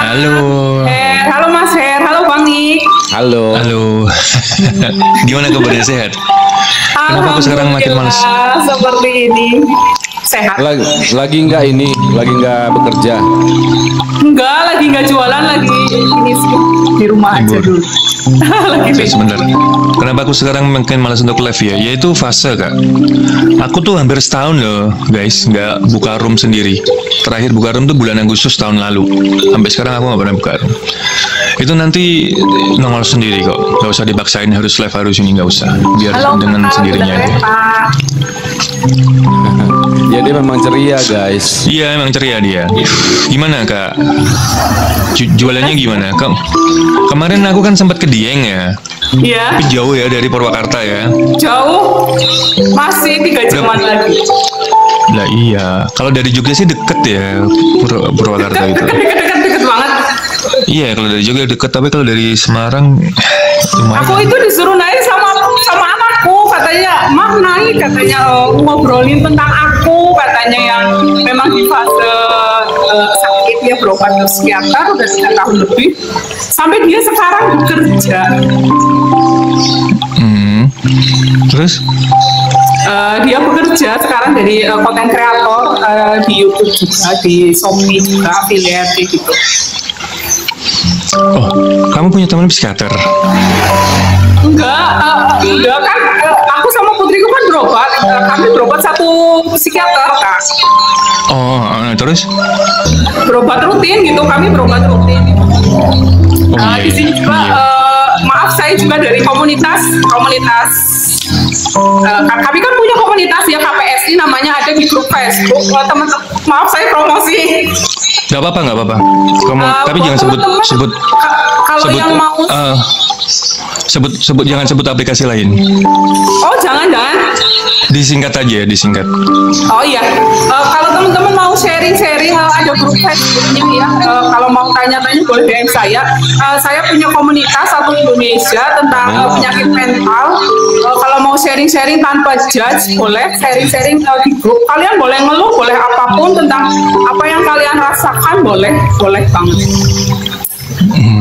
Halo. Halo Mas Her, halo Bang Nik. Halo. Halo. Gimana kabarnya, sehat? Kenapa aku sekarang makin males? Alhamdulillah, seperti ini. Sehat. Lagi nggak bekerja. Enggak, lagi nggak jualan, lagi ini sih di rumah aja Libur. dulu. Lagi Saya sebentar. Kenapa aku sekarang makin malas untuk live ya? Yaitu fase, Kak. Aku tuh hampir setahun loh, guys, nggak buka room sendiri. Terakhir buka room tuh bulan Agustus tahun lalu. Sampai sekarang aku nggak pernah buka room. Itu nanti nongol sendiri kok. Nggak usah dipaksain harus live harus ini, nggak usah. Biar halo dengan Kak, sendirinya udah aja. Pak. Ya dia memang ceria guys. Iya, emang ceria dia. Gimana, Kak? Jualannya gimana? Kemarin aku kan sempat ke Dieng ya. Iya, Tapi jauh ya dari Purwakarta ya. jauh. Masih 3 jaman lagi. Lah iya, kalau dari Jogja sih deket ya Purwakarta itu. Deket banget. Iya, kalau dari Jogja deket, tapi kalau dari Semarang lumayan. Aku itu disuruh naik sama anakku, katanya, "Mak naik," katanya, ngobrolin tentang aku, katanya yang memang di fase sakit ya, berobat ke psikiater udah 3 tahun lebih, sampai dia sekarang bekerja. Terus? Dia bekerja sekarang jadi konten kreator di YouTube juga, di Shopee juga, affiliate gitu. Oh, kamu punya teman psikiater? Enggak kan, aku sama putriku kan berobat, kami berobat satu psikiater Kak. Oh, terus? Berobat rutin gitu, kami berobat rutin. Oh iya, Di sini juga, iya. maaf saya juga dari komunitas. Kami kan punya komunitas ya, KPSI namanya, ada di grup Facebook. Teman-teman, maaf saya promosi. Gak apa-apa, gak apa-apa. Kamu, tapi Buat jangan teman-teman, kalau yang mau jangan sebut aplikasi lain. oh jangan. Disingkat aja, disingkat. Oh iya, kalau teman-teman mau sharing-sharing, ada grup Facebooknya ya. Kalau mau tanya-tanya boleh DM saya. Saya punya komunitas satu Indonesia tentang penyakit mental. Kalau mau sharing-sharing tanpa judge, boleh sharing-sharing di grup. Kalian boleh ngeluh, boleh apapun tentang apa yang kalian rasakan, boleh banget.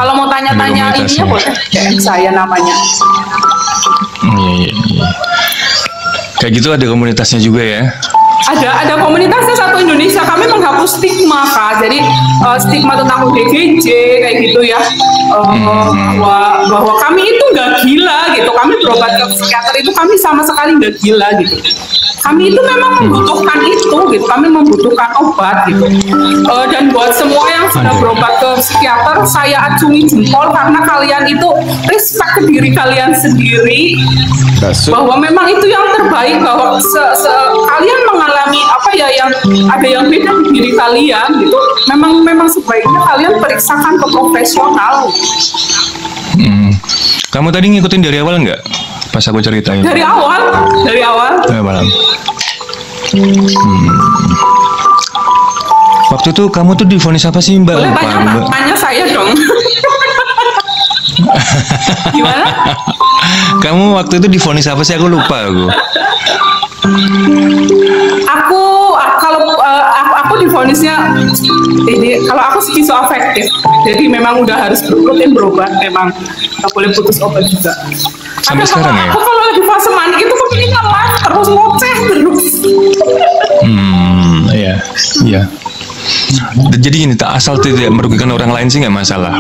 Kalau mau tanya-tanya Ada ininya komunitasnya. boleh DM saya namanya. Iya. Kayak gitu ada komunitasnya juga ya. Ada komunitasnya satu Indonesia. Kami menghapus stigma Kak. Jadi stigma tentang ODGJ kayak gitu ya. Bahwa kami itu nggak gila gitu. Kami berobat ke psikiater itu kami sama sekali nggak gila gitu. Kami itu memang membutuhkan itu gitu. Kami membutuhkan obat gitu. Dan buat semua yang sudah berobat ke psikiater, saya acungi jempol karena kalian itu respect ke diri kalian sendiri. Bahwa memang itu yang terbaik, bahwa kalian mengalami apa ya yang ada yang beda di diri kalian gitu. Memang sebaiknya kalian periksakan ke profesional. Kamu tadi ngikutin dari awal nggak? Pas aku ceritain. Dari awal. Malam. Waktu itu kamu tuh divonis apa sih, Mbak? Boleh Lupa, Mbak. tanya saya dong. Gimana? Kamu waktu itu divonis apa sih? Aku lupa aku. Aku divonisnya ini, kalau aku skizoafektif, jadi memang udah harus rutin berobat, memang nggak boleh putus obat juga. Sampai sekarang ya? Aku kalau lagi fase manik itu kepinginnya live terus, ngoceh terus. Iya. Jadi gini, asal tidak merugikan orang lain sih nggak masalah.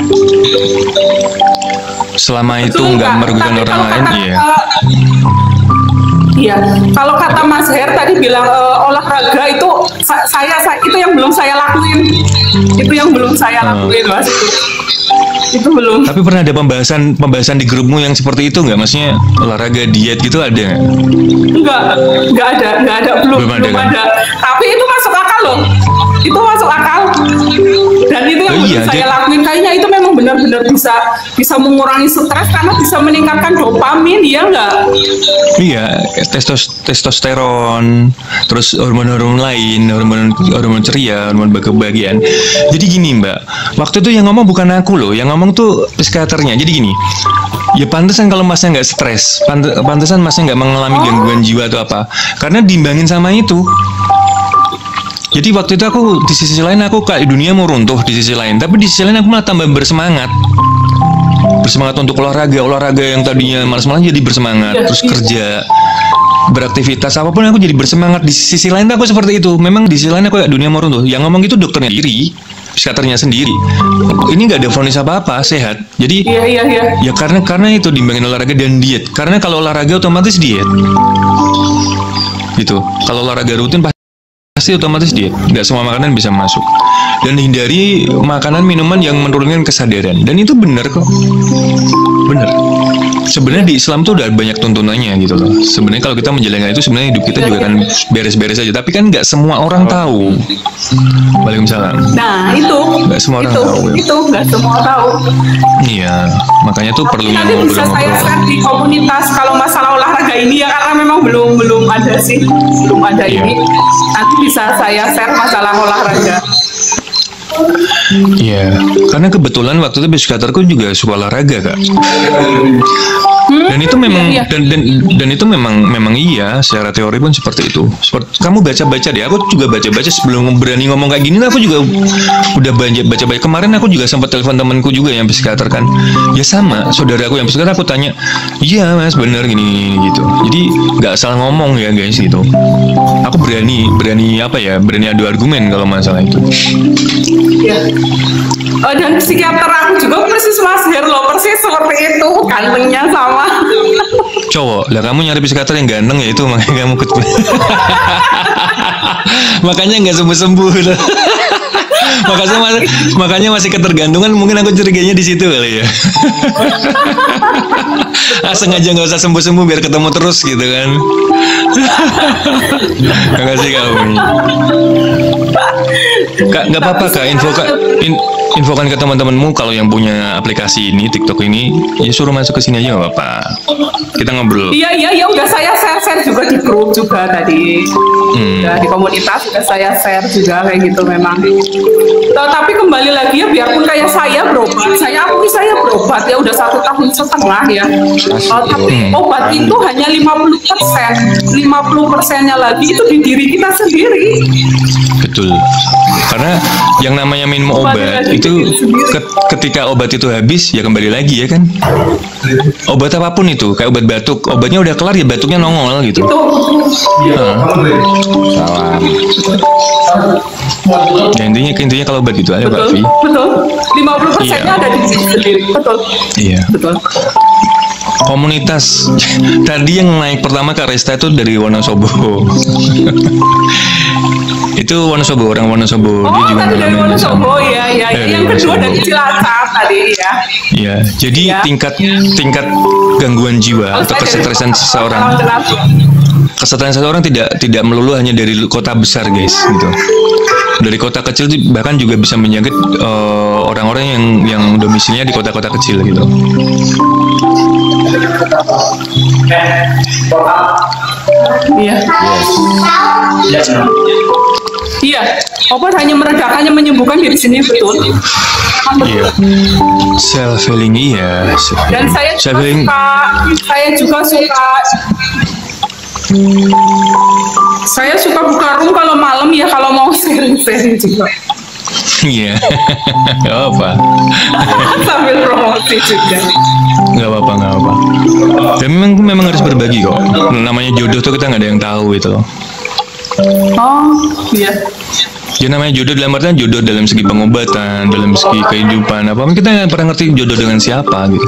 Selama itu nggak merugikan Tapi orang kalau lain, kata- iya. Iya, kalau kata Mas Her tadi bilang olahraga itu itu yang belum saya lakuin. Itu yang belum saya lakuin, Mas. Itu belum. Tapi pernah ada pembahasan di grupmu yang seperti itu nggak? Maksudnya olahraga, diet gitu ada nggak? Enggak ada, belum Belum ada, kan? ada. Tapi itu masuk akal loh. Itu masuk akal. Dan itu yang Oh iya, belum saya lakuin, kayaknya itu memang benar-benar bisa mengurangi stres karena bisa meningkatkan dopamin, ya enggak? Iya, testosteron, terus hormon-hormon lain, hormon ceria, hormon kebahagiaan. Jadi gini, Mbak, waktu itu yang ngomong bukan aku loh, yang ngomong tuh psikiaternya. Jadi gini, ya pantesan kalau masnya nggak stres, pantesan masnya nggak mengalami gangguan jiwa atau apa, karena diimbangin sama itu. Jadi waktu itu aku di sisi lain aku kayak dunia mau runtuh di sisi lain, tapi di sisi lain aku malah tambah bersemangat untuk olahraga yang tadinya malas-malas jadi bersemangat, terus kerja, beraktivitas apapun aku jadi bersemangat. Di sisi lain aku seperti itu. Memang di sisi lain aku kayak dunia mau runtuh. Yang ngomong itu dokternya sendiri, psikiaternya sendiri. Ini nggak ada vonis apa-apa, sehat. Jadi ya karena itu diimbangin olahraga dan diet. Karena kalau olahraga otomatis diet. Gitu. Kalau olahraga rutin pasti otomatis diet. Nggak semua makanan bisa masuk. Dan hindari makanan minuman yang menurunkan kesadaran. Dan itu benar kok. Benar. Sebenarnya di Islam tuh udah banyak tuntunannya gitu loh. Sebenarnya kalau kita menjalankan itu sebenarnya hidup kita juga akan beres-beres aja. Tapi kan nggak semua orang tahu. Waalaikumsalam. Nah itu. Nggak semua orang tahu. Itu nggak semua tahu. Iya. Makanya tuh perlu nanti bisa saya share di komunitas kalau masalah olahraga ini ya, karena memang belum ada sih, belum ada ini. Nanti bisa saya share masalah olahraga. Iya, karena kebetulan waktu itu psikiaterku juga suka olahraga, Kak. Dan itu memang dan itu memang iya, secara teori pun seperti itu. Kamu baca-baca deh. Aku juga baca-baca sebelum berani ngomong kayak gini. Aku juga udah banyak baca-baca. Kemarin aku juga sempat telepon temanku juga yang psikiater kan. Ya sama, saudaraku yang psikiater, aku tanya, "Iya, Mas, bener gini gitu." Jadi nggak salah ngomong ya, guys gitu. Aku berani apa ya? Berani adu argumen kalau masalah itu. Ya. Dan psikiater aku juga persis Mas Herlo, persis seperti itu, gantengnya sama. Cowok, lah kamu nyari psikiater yang ganteng ya itu makanya kamu makanya nggak sembuh-sembuh loh. makanya masih ketergantungan, mungkin aku curiganya di situ kali ya. Sengaja nggak usah sembuh-sembuh biar ketemu terus gitu kan. Makasih kamu. Kak, nggak apa-apa Kak, infokan ke teman-temanmu kalau yang punya aplikasi ini, TikTok ini, ya suruh masuk ke sini aja nggak apa-apa. Kita ngobrol. Iya, udah saya share juga di grup juga tadi. Udah di komunitas sudah saya share juga kayak gitu memang. Tapi kembali lagi ya, biarpun kayak saya berobat, saya berobat ya udah 1,5 tahun ya. Tapi obat itu hanya 50%. 50%-nya lagi itu di diri kita sendiri. Betul. Karena yang namanya minum obat itu ketika obat itu habis ya kembali lagi ya kan. Obat apapun itu, kayak obat batuk, obatnya udah kelar ya batuknya nongol gitu. Salam. Ya, intinya kalau obat gitu aja Kak Vi. Betul. 50%-nya ada di diri sendiri. Betul. Iya. Betul. Komunitas tadi yang naik pertama Kak Resta itu dari Wonosobo. Itu Wonosobo, orang Wonosobo. Dia juga dari Wonosobo ya. Yang kedua dari Cilacap tadi ya. Iya, jadi tingkat gangguan jiwa atau kesetresan seseorang. Kesetresan seseorang tidak melulu hanya dari kota besar, guys, gitu. Dari kota kecil bahkan juga bisa menjangkit orang-orang yang domisilinya di kota-kota kecil gitu. Iya. Iya, obat hanya meredakannya, menyembuhkan diri sendiri, betul. Iya. Self healing iya. Dan saya suka buka room kalau malam ya, kalau mau sharing juga. Iya. Gak apa. Sambil promosi juga. Gak apa. Dan memang harus berbagi kok. Namanya jodoh tuh kita nggak ada yang tahu itu loh. Oh iya. Ya namanya jodoh dalam artian jodoh dalam segi pengobatan, dalam segi kehidupan apa. Kita nggak pernah ngerti jodoh dengan siapa gitu.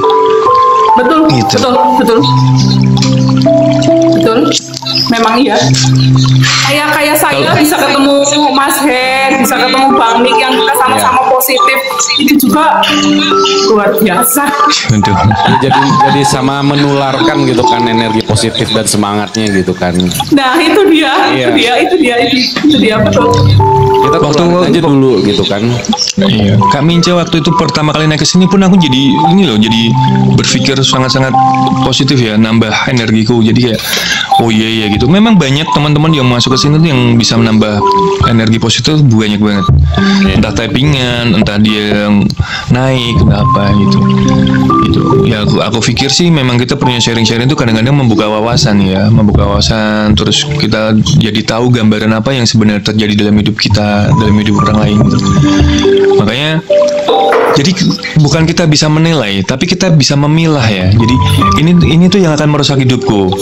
Betul. Gitu. Betul. Memang iya. Kayak saya bisa ketemu Mas Hen, bisa ketemu Bang Mik yang kita sama-sama positif. Itu juga luar biasa. Jadi sama menularkan gitu kan energi positif dan semangatnya gitu kan. Nah itu dia betul. Kita waktu aja dulu gitu kan. Iya. Kak Mince waktu itu pertama kali naik ke sini pun aku jadi berpikir sangat-sangat positif ya, nambah energiku. Jadi kayak oh iya gitu. Memang banyak teman-teman yang masuk ke sini tuh yang bisa menambah energi positif banyak banget. Entah typingan, entah dia yang naik apa gitu. Gitu. Ya aku pikir sih memang kita punya sharing-sharing itu kadang-kadang membuka wawasan ya, terus kita jadi tahu gambaran apa yang sebenarnya terjadi dalam hidup kita, dalam hidup orang lain gitu. Makanya jadi bukan kita bisa menilai, tapi kita bisa memilah ya. Jadi ini tuh yang akan merusak hidupku.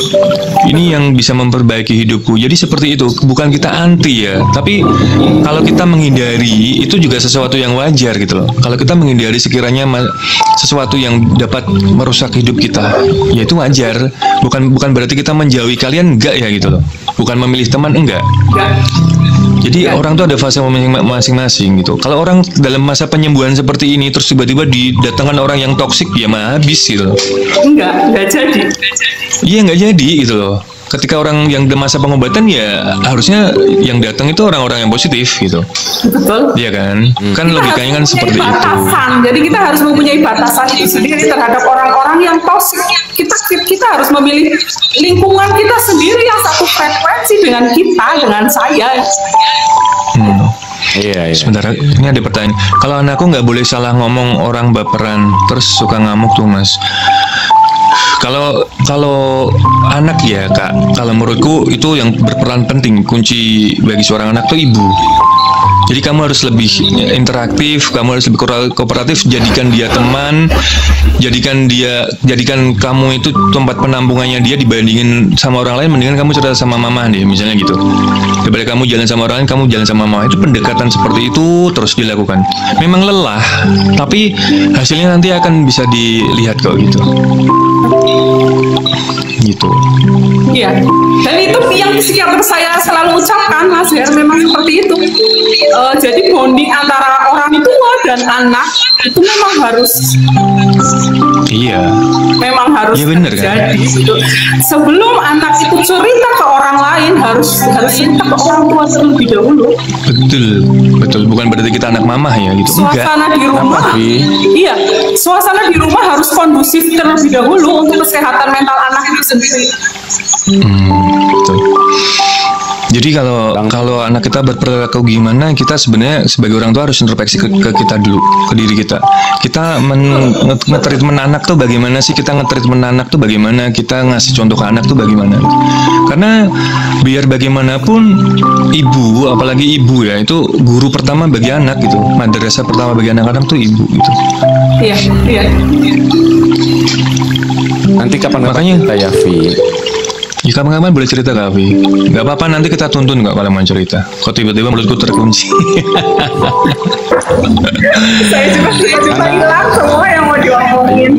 Ini yang bisa memperbaiki hidupku. Jadi seperti itu. Bukan kita anti ya, tapi kalau kita menghindari itu juga sesuatu yang wajar gitu loh. Kalau kita menghindari sekiranya sesuatu yang dapat merusak hidup kita, ya itu wajar. Bukan berarti kita menjauhi kalian, enggak ya gitu loh. Bukan memilih teman, enggak. Jadi orang tuh ada fase masing-masing gitu. Kalau orang dalam masa penyembuhan seperti ini terus tiba-tiba didatangkan orang yang toksik, ya mah habis gitu loh. Enggak jadi. Iya nggak jadi gitu loh. Ketika orang yang dalam masa pengobatan ya harusnya yang datang itu orang-orang yang positif gitu. Betul. Iya kan? Kan logikanya kan seperti itu. Jadi kita harus mempunyai batasan itu sendiri terhadap orang-orang yang toksik. Kita harus memilih lingkungan kita sendiri yang satu frekuensi dengan kita, dengan saya. Iya. Sebentar, ini ada pertanyaan. Kalau anakku nggak boleh salah ngomong, orang baperan, terus suka ngamuk tuh mas. Kalau anak ya kak, kalau menurutku itu yang berperan penting, kunci bagi seorang anak tuh ibu. Jadi kamu harus lebih interaktif, kamu harus lebih kooperatif, jadikan dia teman, jadikan kamu itu tempat penampungannya dia dibandingin sama orang lain, mendingan kamu cerita sama mama deh, misalnya gitu. Daripada kamu jalan sama orang lain, kamu jalan sama mama. Itu pendekatan seperti itu terus dilakukan. Memang lelah, tapi hasilnya nanti akan bisa dilihat kok gitu. Gitu. Iya. Dan itu yang psikiater saya selalu ucapkan, Mas Her, memang seperti itu. Jadi bonding antara orang tua dan anak itu memang harus. Iya. Memang harus ya, bener, terjadi. Kan? Gitu. Sebelum anak itu cerita ke orang lain harus cerita ke orang tua terlebih dahulu. Betul. Bukan berarti kita anak mamah ya gitu. Suasana di rumah. Iya. Suasana di rumah harus kondusif terlebih dahulu untuk kesehatan mental anak itu sendiri. Betul. Jadi kalau anak kita berperilaku gimana, kita sebenarnya sebagai orang tua harus introspeksi ke kita dulu, ke diri kita. Kita nge-treatment anak tuh bagaimana sih? Kita nge-treatment anak tuh bagaimana? Kita ngasih contoh ke anak tuh bagaimana? Karena biar bagaimanapun ibu, apalagi ibu ya, itu guru pertama bagi anak gitu. Madrasah pertama bagi anak-anak tuh ibu gitu. Iya. Nanti kapan-kapan kita ya, Vi. Ya kapan-kapan boleh cerita Kak Avi. Gak apa-apa, nanti kita tuntun nggak kalau mau cerita. Kok tiba-tiba mulutku terkunci. Saya juga tiba-tiba hilang semua yang mau diomongin.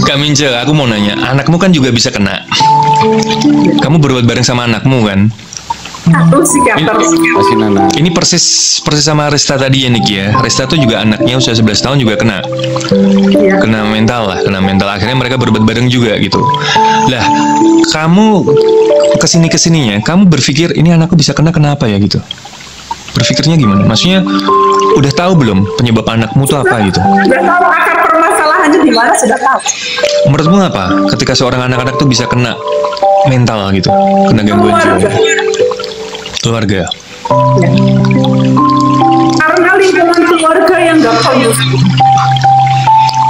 Kak Mince, aku mau nanya, anakmu kan juga bisa kena. Kamu berobat bareng sama anakmu kan? Aku psikiater. Ini persis sama Resta tadi ya Niki ya. Resta tuh juga anaknya usia 11 tahun juga kena. Iya. Kena mental. Akhirnya mereka berobat bareng juga gitu. Lah, kamu kesininya, kamu berpikir ini anakku bisa kena kenapa ya gitu? Berpikirnya gimana? Maksudnya udah tahu belum penyebab anakmu tuh apa gitu? Sudah tahu akar permasalahannya di mana, sudah tahu. Menurutmu apa? Ketika seorang anak-anak tuh bisa kena mental gitu, kena gangguan jiwa. Keluarga. Ya. Karena lingkungan keluarga yang gak kondusif.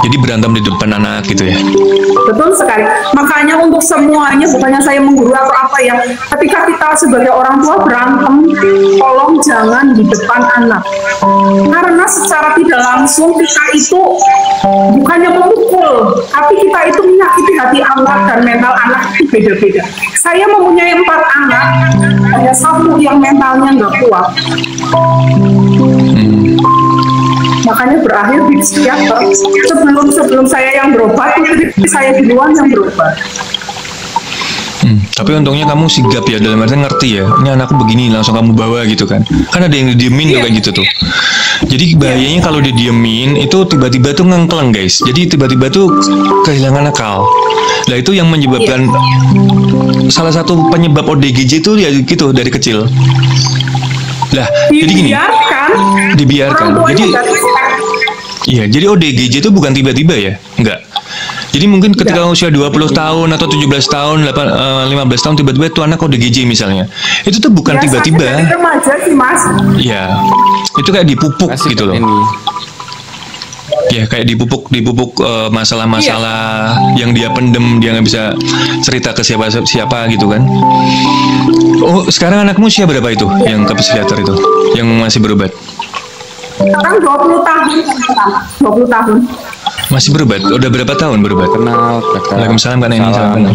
Jadi berantem di depan anak gitu ya? Betul sekali. Makanya untuk semuanya, bukannya saya menggurui atau apa ya, ketika kita sebagai orang tua berantem, tolong jangan di depan anak. Karena secara tidak langsung kita itu bukannya memukul, tapi kita itu menyakiti hati anak dan mental anak itu beda-beda. Saya mempunyai 4 anak, hanya 1 yang mentalnya nggak kuat. Makanya berakhir di psikiater. Sebelum saya yang berobat, itu saya duluan yang berobat. Tapi untungnya kamu sigap ya, dalam artian ngerti ya, ini anakku begini, langsung kamu bawa gitu kan. Kan ada yang didiemin tuh kayak gitu tuh. Jadi bahayanya kalau didiemin itu tiba-tiba tuh ngengkleng guys. Jadi tiba-tiba tuh kehilangan akal. Lah itu yang menyebabkan salah satu penyebab ODGJ itu ya gitu dari kecil. Lah, jadi gini. Dibiarkan. Jadi iya, jadi ODGJ itu bukan tiba-tiba ya, enggak. Jadi mungkin ketika usia 20 tahun atau 17 tahun, 15 tahun tiba-tiba tuh anak ODGJ misalnya. Itu tuh bukan Ya, tiba-tiba. saya jadi remaja sih Mas. Ya. Itu kayak dipupuk Kasih gitu loh. ini. Ya kayak dipupuk masalah-masalah yang dia pendem, dia nggak bisa cerita ke siapa gitu kan. Oh sekarang anakmu usia berapa itu yang ke psikiater itu, yang masih berobat? Sekarang 20 tahun. 20 tahun. Masih berobat? Udah berapa tahun berobat? Kenal, kakak. Waalaikumsalam Kak Neni. Salam kenal.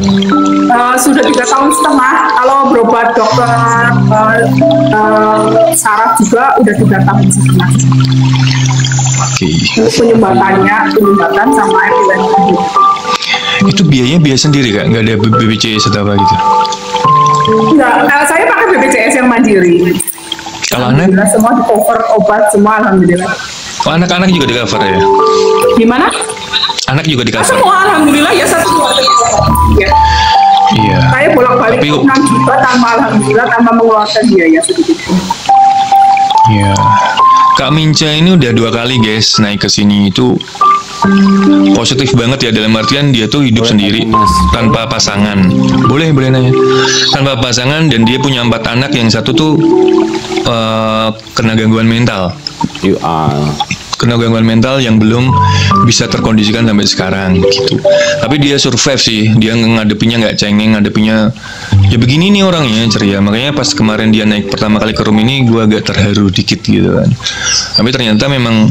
Sudah 3 tahun setengah. Kalau berobat dokter saraf juga udah 3 tahun setengah. Oke. Penyumbatan sama epilepsi. Itu biayanya biaya sendiri Kak? Nggak ada BPJS atau apa gitu? Enggak, saya pakai BPJS yang mandiri. Kalau anak? Alhamdulillah semua di cover obat semua alhamdulillah. Oh, anak-anak juga di cover ya? Gimana? Anak juga di cover? Semua alhamdulillah ya satu keluarga. Ya. Iya. Saya bolak-balik Tapi- 6 juta tanpa alhamdulillah tanpa mengeluarkan biaya sedikit pun. Iya. Kak Minca ini udah 2 kali guys naik ke sini, itu positif banget ya, dalam artian dia tuh hidup Boleh sendiri nanya, Mas. tanpa pasangan. Boleh nanya. Tanpa pasangan, dan dia punya 4 anak, yang satu tuh kena gangguan mental. Kena gangguan mental yang belum bisa terkondisikan sampai sekarang gitu. Tapi dia survive sih, dia ngadepinya nggak cengeng, ngadepinya ya begini nih orangnya, ceria. Makanya pas kemarin dia naik pertama kali ke room ini, gue agak terharu dikit gitu kan. Tapi ternyata memang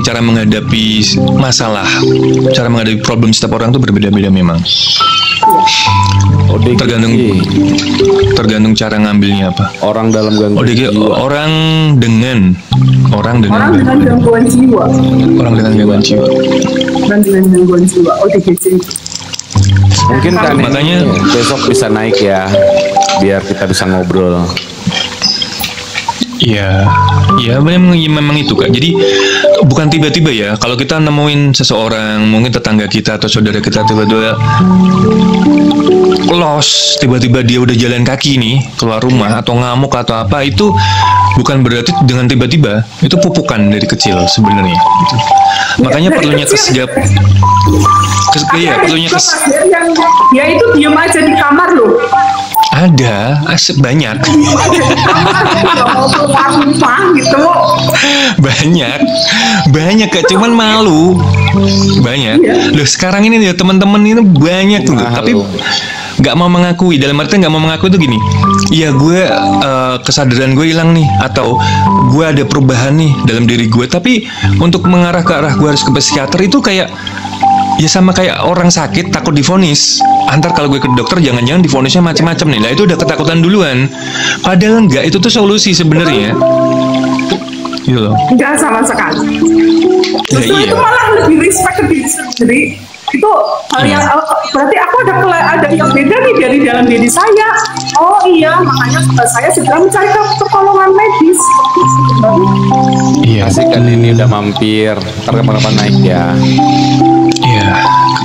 cara menghadapi masalah, cara menghadapi problem setiap orang tuh berbeda-beda memang. ODGJ. Tergantung cara ngambilnya apa. Orang dalam gangguan ODG jiwa. orang dengan Orang dengan gangguan jiwa. orang dengan gangguan jiwa. Orang dengan gangguan jiwa. ODGJ. Mungkin kan Makanya- besok bisa naik ya, biar kita bisa ngobrol. Iya, ya memang itu Kak. Jadi bukan tiba-tiba ya. Kalau kita nemuin seseorang, mungkin tetangga kita atau saudara kita tiba-tiba lost, tiba-tiba dia udah jalan kaki nih keluar rumah atau ngamuk atau apa, itu bukan berarti dengan tiba-tiba. Itu pupukan dari kecil sebenarnya. Gitu. Makanya dari perlunya kecil. perlunya Mas, ya itu diam aja di kamar loh. ada banyak. Nggak mau keluar rumah gitu. banyak Kak, cuman malu banyak. Loh sekarang ini ya teman-teman ini banyak tuh, Malu. tapi nggak mau mengakui. Dalam artian nggak mau mengakui tuh gini, ya gue kesadaran gue hilang nih, atau gue ada perubahan nih dalam diri gue, tapi untuk mengarah ke arah gue harus ke psikiater itu kayak ya sama kayak orang sakit takut divonis. Antar kalau gue ke dokter jangan-jangan divonisnya macam-macam nih. Lah itu udah ketakutan duluan. Padahal enggak, itu tuh solusi sebenarnya. Gitu loh. Enggak sama sekali. Ya, Justru iya. itu malah lebih respect ke diri sendiri. Itu hal yang berarti aku ada yang beda nih dari dalam diri saya. Oh iya, makanya saya segera mencari pertolongan medis. Iya. Asik kan ini udah mampir. Ntar kapan-kapan naik ya. Iya.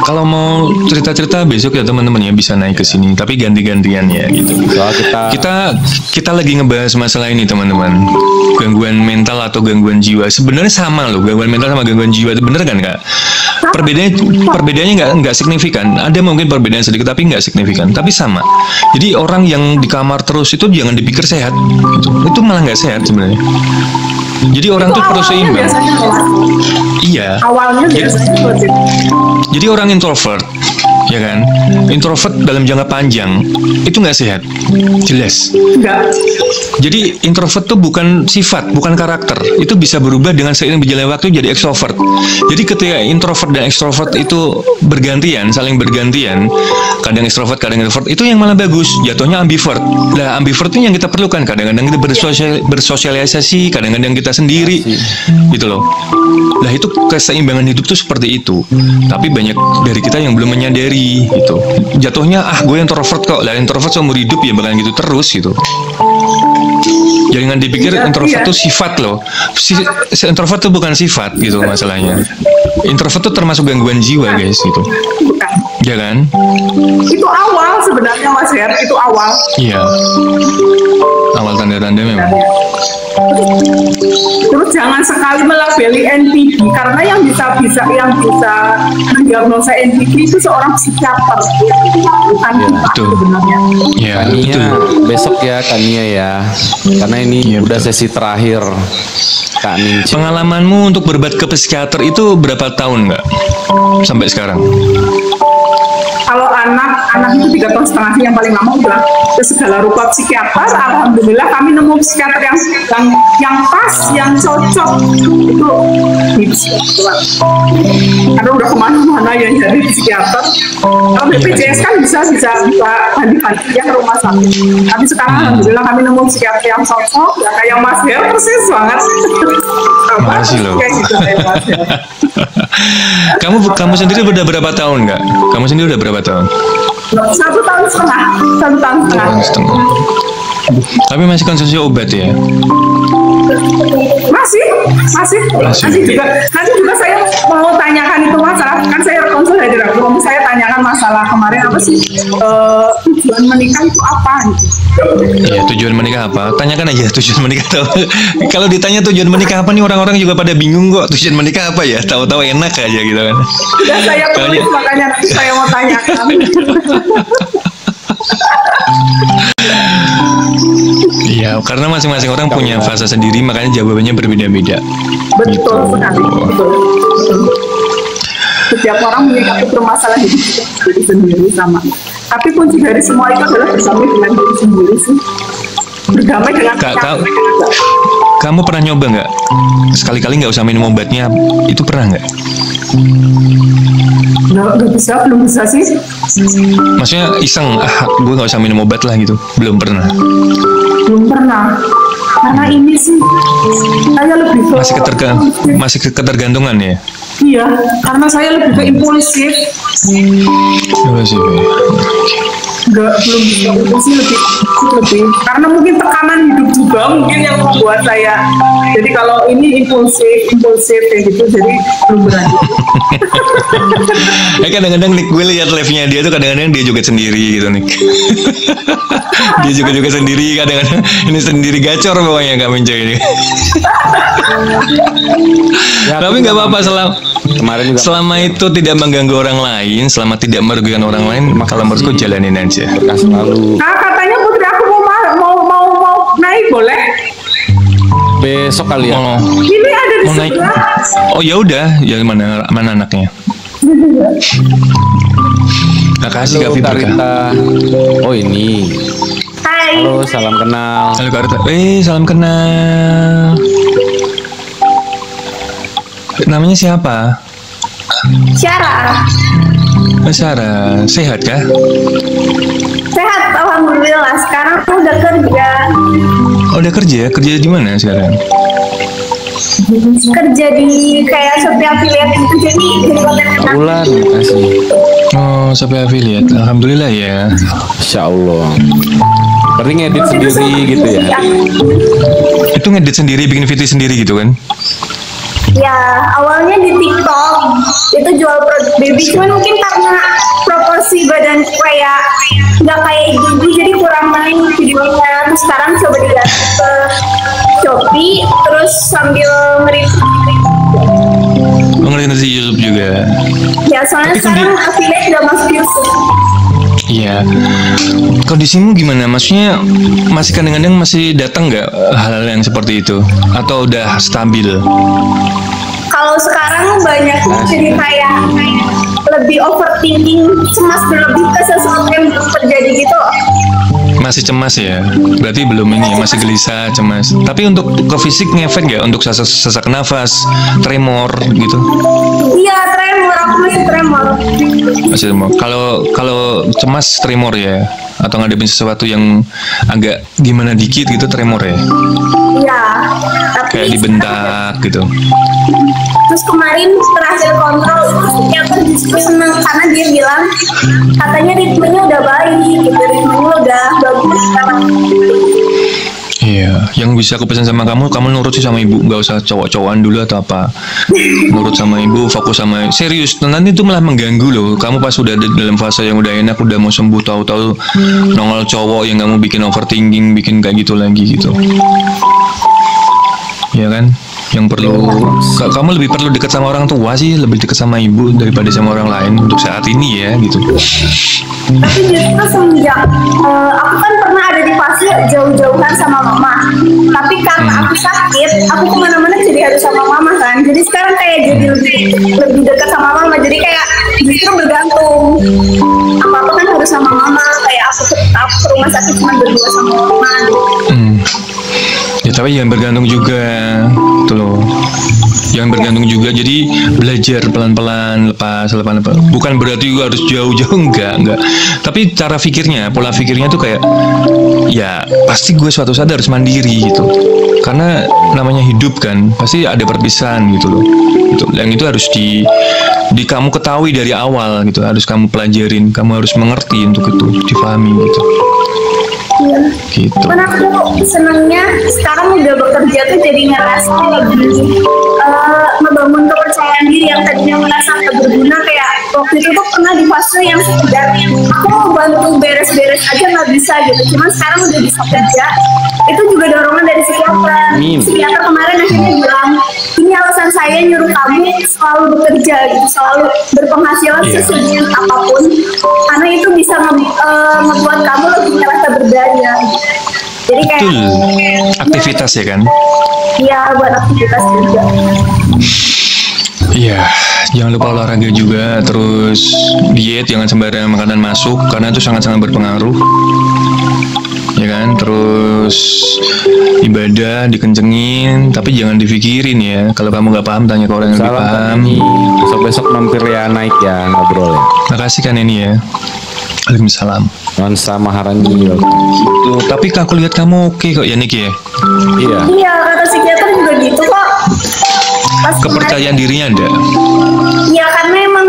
Kalau mau cerita-cerita besok ya teman-teman ya bisa naik ke sini, tapi ganti-gantian ya gitu. Soal Kita lagi ngebahas masalah ini teman-teman, gangguan mental atau gangguan jiwa. Sebenarnya sama loh, gangguan mental sama gangguan jiwa itu bener kan Kak? Perbedaannya nggak signifikan. Ada mungkin perbedaan sedikit tapi nggak signifikan, tapi sama. Jadi orang yang di kamar terus itu jangan dipikir sehat, gitu. Itu malah nggak sehat sebenarnya. Jadi orang tuh perlu seimbang. Biasanya Iya. awalnya biasanya seperti itu. Jadi orang introvert, ya kan? Introvert dalam jangka panjang itu nggak sehat, jelas. Enggak. Jadi introvert tuh bukan sifat, bukan karakter. Itu bisa berubah dengan seiring berjalannya waktu jadi extrovert. Jadi ketika introvert dan extrovert itu bergantian, saling bergantian, kadang extrovert, kadang introvert, itu yang malah bagus. Jatuhnya ambivert. Nah, ambivert itu yang kita perlukan. Kadang-kadang kita bersosialisasi, kadang-kadang kita sendiri, gitu loh. Nah, itu keseimbangan hidup tuh seperti itu. Tapi banyak dari kita yang belum menyadari, gitu. Jatuhnya, gue introvert kok. Lah, introvert seumur hidup ya bakalan gitu terus, gitu. Jangan dipikir introvert itu sifat loh. Introvert itu bukan sifat gitu masalahnya. Introvert itu termasuk gangguan jiwa guys gitu. Bukan. Ya kan? Itu awal sebenarnya Mas Her, itu awal. Iya. awal tanda-tanda memang. Terus jangan sekali melabeli NPD karena yang bisa mendiagnosa NPD itu seorang psikiater, bukan kita sebenarnya. Ya, Kania, betul. besok ya Kania ya, karena ini Iya, udah betul. sesi terakhir Kak Ninci. Pengalamanmu untuk berobat ke psikiater itu berapa tahun nggak? Sampai sekarang? Kalau anak itu 3,5 tahun sih yang paling lama udah ke segala rupa psikiater. Alhamdulillah kami nemu psikiater yang pas, yang cocok itu di psikiater. Karena udah kemana-mana ya jadi psikiater. Kalau BPJS kan bisa ganti-ganti ya ke rumah sakit. Tapi sekarang alhamdulillah kami nemu psikiater yang cocok, ya kayak Mas Hel persis banget. Makasih loh. Kayak gitu kayak Mas Hel. Kamu sendiri udah berapa tahun nggak? Kamu sendiri udah berapa tahun? 1 tahun setengah. 1 tahun setengah. Tahun setengah. Tapi masih konsumsi obat ya? Masih juga. Nanti juga saya mau tanyakan itu masalah. Kan saya konsul dari Ragu. Saya tanyakan masalah kemarin apa sih tujuan menikah itu apa? Iya, tujuan menikah apa? Tanyakan aja tujuan menikah tahu. Kalau ditanya tujuan menikah apa nih orang-orang juga pada bingung kok. Tujuan menikah apa ya? Tahu-tahu enak aja gitu kan. Sudah saya tulis makanya nanti saya mau tanyakan. Iya, karena masing-masing orang punya fase sendiri, makanya jawabannya berbeda-beda. Betul sekali. Betul. Setiap orang menyikapi permasalahan hidup diri sendiri sama. Tapi kunci dari semua itu adalah berdamai dengan diri sendiri sih. Berdamai dengan Kamu pernah nyoba nggak? Sekali-kali nggak usah minum obatnya, itu pernah nggak? Nggak bisa, belum bisa sih. Maksudnya iseng, gue nggak usah minum obat lah gitu. Belum pernah. Belum pernah. Karena ini sih, saya lebih ke... Masih ketergantungan ya? Iya, karena saya lebih ke impulsif. Coba sih. Belum bisa itu sih lebih karena mungkin tekanan hidup juga mungkin yang membuat saya jadi kalau ini impulsif kayak gitu jadi belum berani. Kadang-kadang Nick, gue lihat live-nya dia tuh kadang-kadang dia joget sendiri gitu Nick. Dia juga joget sendiri kadang-kadang ini sendiri gacor pokoknya Kak Minca ini. Ya, Tapi nggak apa-apa kemarin juga selama itu tidak mengganggu orang lain, selama tidak merugikan orang lain, kalau menurutku jalanin aja. berkah selalu. Katanya putri aku mau naik boleh? Besok kali ya. Oh, Ini ada di mau naik? sebelah. Oh ya udah, ya mana anaknya? Makasih Kak Halo Fibra. Karita. Oh ini. Hai. Halo, salam kenal. Halo Kak Rita. Salam kenal. Namanya siapa? Syara, Sarah. Sehat kah? sehat alhamdulillah. Sekarang udah kerja, Oh, udah kerja? Kerja di mana sekarang? kerja di kayak Shopee affiliate itu jadi konten Kak Ulan, makasih. Oh, sampai affiliate. Alhamdulillah ya. Insya Allah. Berarti ngedit sendiri gitu ya? Itu ngedit sendiri, bikin video sendiri gitu kan? Ya, awalnya di TikTok itu jual produk baby, cuman mungkin karena proporsi badan kayak nggak kayak ibu jadi kurang main videonya. Terus sekarang coba diganti ke Shopee, terus sambil nge-review. Oh, ngeliat di YouTube juga. Ya, soalnya Tapi kan sekarang affiliate udah masuk YouTube. Iya. Kondisimu gimana? Maksudnya masih kadang-kadang masih datang nggak hal-hal yang seperti itu? Atau udah stabil? Kalau sekarang banyak jadi kayak lebih overthinking, cemas berlebih ke sesuatu yang belum terjadi gitu loh. Masih cemas ya? Berarti belum ini ya, masih gelisah, cemas. Tapi untuk ke fisik ngefek nggak? Untuk sesak nafas, tremor gitu? Iya, tremor, aku masih tremor. Masih tremor. Kalau cemas tremor ya? Atau ngadepin sesuatu yang agak gimana dikit gitu tremor ya? Iya, tapi Kayak dibentak gitu? terus kemarin terakhir kontrol itu psikiater justru senang karena dia bilang katanya ritmenya udah baik gitu, ritmenya udah bagus sekarang. Iya. Ya, yang bisa aku pesan sama kamu, kamu nurut sih sama ibu, nggak usah cowok-cowokan dulu atau apa. Nurut sama ibu, fokus sama serius. Nanti itu malah mengganggu loh. Kamu pas udah dalam fase yang udah enak, udah mau sembuh, tahu-tahu nongol cowok yang kamu bikin overthinking, bikin kayak gitu lagi gitu. Ya kan? Yang perlu kamu lebih perlu dekat sama orang tua sih, lebih dekat sama ibu daripada sama orang lain untuk saat ini ya gitu. Tapi justru semenjak aku kan pernah ada di fase jauh-jauhan sama mama, tapi karena aku sakit, aku kemana-mana jadi harus sama mama kan. Jadi sekarang kayak jadi lebih dekat sama mama. Jadi kayak justru bergantung. Apa-apa kan harus sama mama. Kayak aku ke rumah sakit cuma berdua sama mama. Ya tapi jangan bergantung juga, tuh loh. Jangan bergantung juga. Jadi belajar pelan-pelan, lepas. Bukan berarti juga harus jauh-jauh, enggak. Tapi cara pikirnya, pola pikirnya tuh kayak, ya pasti gue suatu saat harus mandiri gitu. Karena namanya hidup kan, pasti ada perpisahan gitu loh. Gitu. Yang itu harus di kamu ketahui dari awal gitu. Harus kamu pelajarin, kamu harus mengerti untuk itu, difahami gitu. Iya. Gitu. Karena aku senangnya sekarang udah bekerja tuh jadi ngerasa lebih membangun kepercayaan diri yang tadinya merasa gak berguna. Kayak waktu itu tuh pernah di fase yang sekedar aku mau bantu beres-beres aja nggak bisa gitu. Cuman sekarang udah bisa kerja. Itu juga dorongan dari psikiater. Psikiater kemarin akhirnya bilang, ini alasan saya nyuruh kamu selalu bekerja gitu, selalu berpenghasilan sesuai apapun, karena itu bisa membuat kamu lebih merasa berdaya. Jadi kayak aktivitas ya kan? Iya, buat aktivitas juga. Iya, jangan lupa olahraga juga, terus diet, jangan sembarangan makanan masuk karena itu sangat-sangat berpengaruh. Ya kan, terus ibadah dikencengin, tapi jangan dipikirin ya. Kalau kamu nggak paham, tanya ke orang yang lebih paham. Besok-besok mampir ya, naik ya, ngobrol ya. Makasih kan ini ya. Waalaikumsalam. Nuansa Maharani. Gitu. Tapi aku lihat kamu oke kok ya Niki ya. Iya. Iya, kata psikiater juga gitu kok. Pas Kepercayaan dirinya ada. Iya, karena emang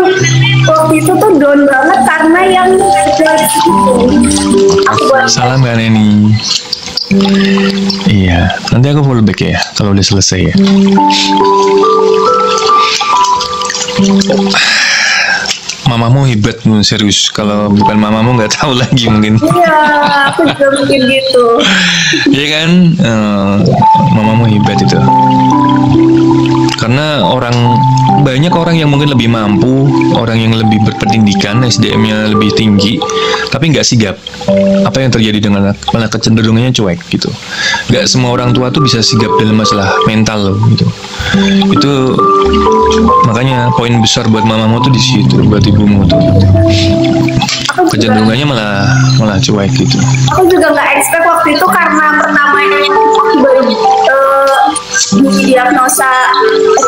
waktu itu tuh down banget karena yang drugs itu. Aku buat Salam kan ini. Iya, nanti aku follow back ya kalau udah selesai ya. Mamamu hebat, serius. Kalau bukan mamamu nggak tahu lagi mungkin. Iya, aku juga mungkin gitu. Iya kan, mamamu hebat itu. Karena banyak orang yang mungkin lebih mampu, orang yang lebih berpendidikan, SDM-nya lebih tinggi, tapi nggak sigap. Apa yang terjadi dengan anak? Malah kecenderungannya cuek gitu. Nggak semua orang tua tuh bisa sigap dalam masalah mental loh gitu. Itu makanya poin besar buat mamamu tuh di situ, buat ibumu tuh. Kecenderungannya malah cuek gitu. Aku juga nggak expect waktu itu karena pertamanya aku baru didiagnosa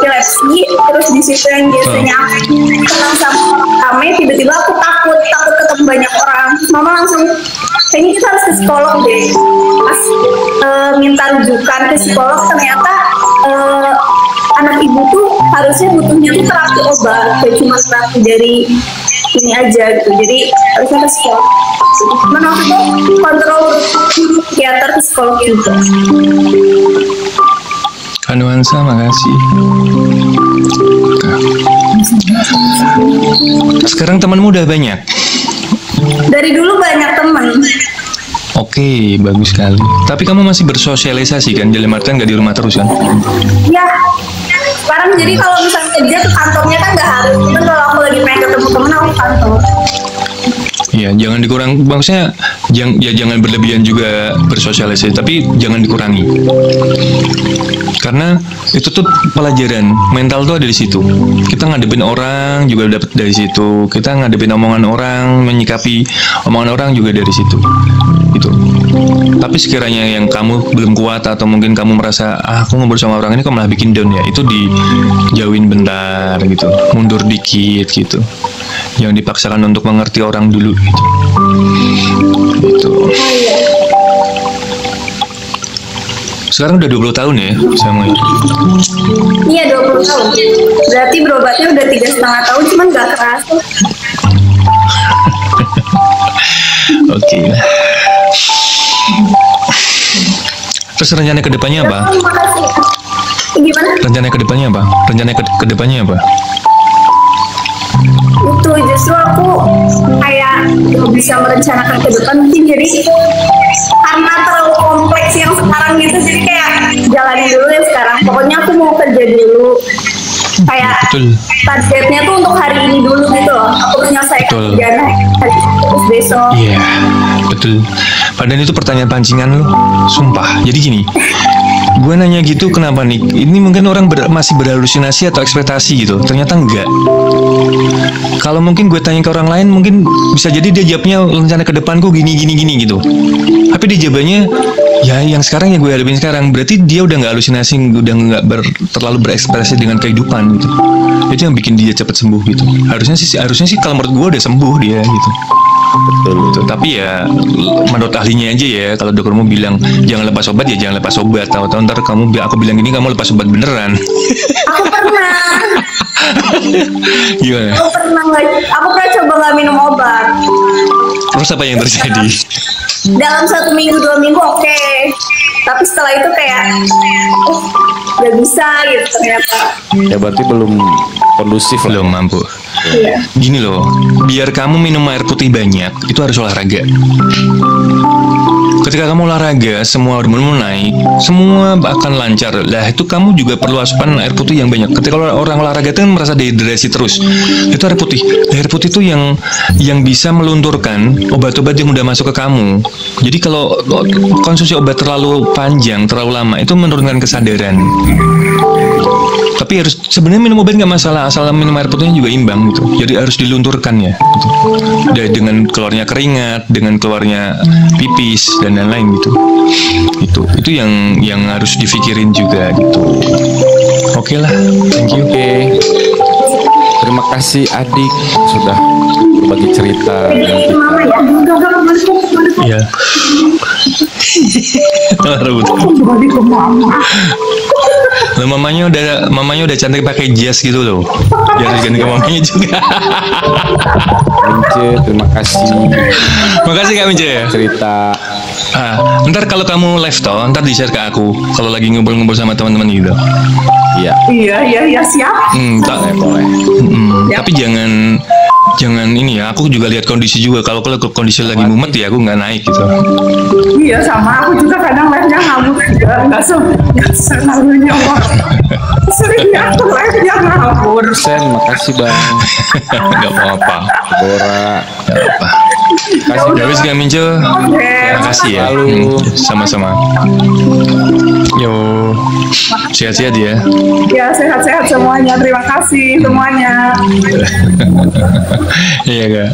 epilepsi, terus di situ yang biasanya aku kenal sama kami, tiba-tiba aku takut ketemu banyak orang. Mama langsung, kayaknya kita harus ke psikolog deh. Pas minta rujukan ke psikolog, ternyata anak ibu tuh harusnya butuhnya tuh terapi obat, kayak cuma terapi dari ini aja gitu. Jadi harusnya ke psikolog. Cuman waktu itu kontrol psikiater ke psikolog juga. Nuansa, makasih. Sekarang temanmu udah banyak? Dari dulu banyak temen. Oke, bagus sekali. Tapi kamu masih bersosialisasi kan? Dalam artian nggak di rumah terus kan? Ya, sekarang jadi kalau misalnya kerja ke kantornya kan nggak harus. Cuman kalau aku lagi pengen ketemu temen, aku ke kantor. Iya, jangan dikurang. Maksudnya jangan berlebihan juga bersosialisasi, tapi jangan dikurangi. Karena itu tuh pelajaran mental tuh ada di situ. Kita ngadepin orang juga dapat dari situ. Kita ngadepin omongan orang, menyikapi omongan orang juga dari situ. Gitu. Tapi sekiranya yang kamu belum kuat atau mungkin kamu merasa aku ngobrol sama orang ini kok malah bikin down ya, itu dijauhin bentar gitu, mundur dikit gitu. Jangan dipaksakan untuk mengerti orang dulu gitu. Gitu. Sekarang udah 20 tahun ya sama ya? Iya, 20 tahun. Berarti berobatnya udah 3,5 tahun, cuman gak kerasa. Oke. Terus rencana kedepannya apa? Makasih. Gimana? Rencana kedepannya apa? Rencana kedepannya apa? Itu justru aku kayak gak bisa merencanakan ke depan, mungkin jadi karena terlalu kompleks yang sekarang gitu, jadi kayak jalani dulu yang sekarang. Pokoknya aku mau kerja dulu, kayak Betul. targetnya tuh untuk hari ini dulu gitu loh. Aku menyelesaikan Betul. kerjaan hari terus besok. Iya, betul. Padahal itu pertanyaan pancingan lo, sumpah. Jadi gini, gue nanya gitu kenapa nih? Ini mungkin orang masih berhalusinasi atau ekspektasi gitu. Ternyata enggak. Kalau mungkin gue tanya ke orang lain, mungkin bisa jadi dia jawabnya rencana ke depanku gini gitu. Tapi dia jawabannya ya yang sekarang yang gue hadapin sekarang. Berarti dia udah nggak halusinasi, udah nggak terlalu berekspresi dengan kehidupan gitu. Itu yang bikin dia cepat sembuh gitu. Harusnya sih kalau menurut gue udah sembuh dia gitu. Betul. Gitu. Tapi ya menurut ahlinya aja ya, kalau doktermu bilang jangan lepas obat ya jangan lepas obat. Tahu-tahu ntar aku bilang gini kamu lepas obat beneran. Aku pernah. Gimana? Aku pernah coba nggak minum obat. Terus apa yang terjadi? Dalam 1 minggu 2 minggu oke. Tapi setelah itu kayak nggak bisa gitu ternyata. Ya berarti belum kondusif lah. Belum mampu. Iya. Gini loh, biar kamu minum air putih banyak, itu harus olahraga. Ketika kamu olahraga, semua hormonmu naik, semua akan lancar. Lah itu kamu juga perlu asupan air putih yang banyak. Ketika orang olahraga itu kan merasa dehidrasi terus, itu air putih. Air putih itu yang bisa melunturkan obat-obat yang udah masuk ke kamu. Jadi kalau konsumsi obat terlalu panjang, terlalu lama, itu menurunkan kesadaran. Tapi harus sebenarnya minum obat nggak masalah, asal minum air putihnya juga imbang gitu. Jadi harus dilunturkan ya. Gitu. Dengan keluarnya keringat, dengan keluarnya pipis dan lain-lain gitu. Itu yang harus dipikirin juga gitu. Oke lah, thank you. Oke. Terima kasih adik sudah berbagi cerita dengan Jadi kita. mama ya. Iya. Rebut. Kembali ke mama. Loh, mamanya udah cantik pakai jas gitu loh. Biar diganti ke mamanya juga. Mince, terima kasih Makasih Kak Mince ya. cerita. Ntar kalau kamu live toh, ntar di-share ke aku kalau lagi ngumpul-ngumpul sama teman-teman gitu. Iya, Iya siap. boleh. Tapi jangan ini ya, aku juga lihat kondisi juga. Kalau kondisi lagi mumet ya aku nggak naik gitu. Iya sama aku juga kadang live-nya ngamuk juga nggak selalunya seringnya aku live-nya ngawur. Sen, makasih bang. Nggak apa-apa. Bora, Nggak apa. kasih Ya wis Kak Mince. Oke. Makasih ya. Lalu. Sama-sama. Yo. Sehat-sehat ya. Ya sehat-sehat semuanya. Terima kasih semuanya. Iya Kak.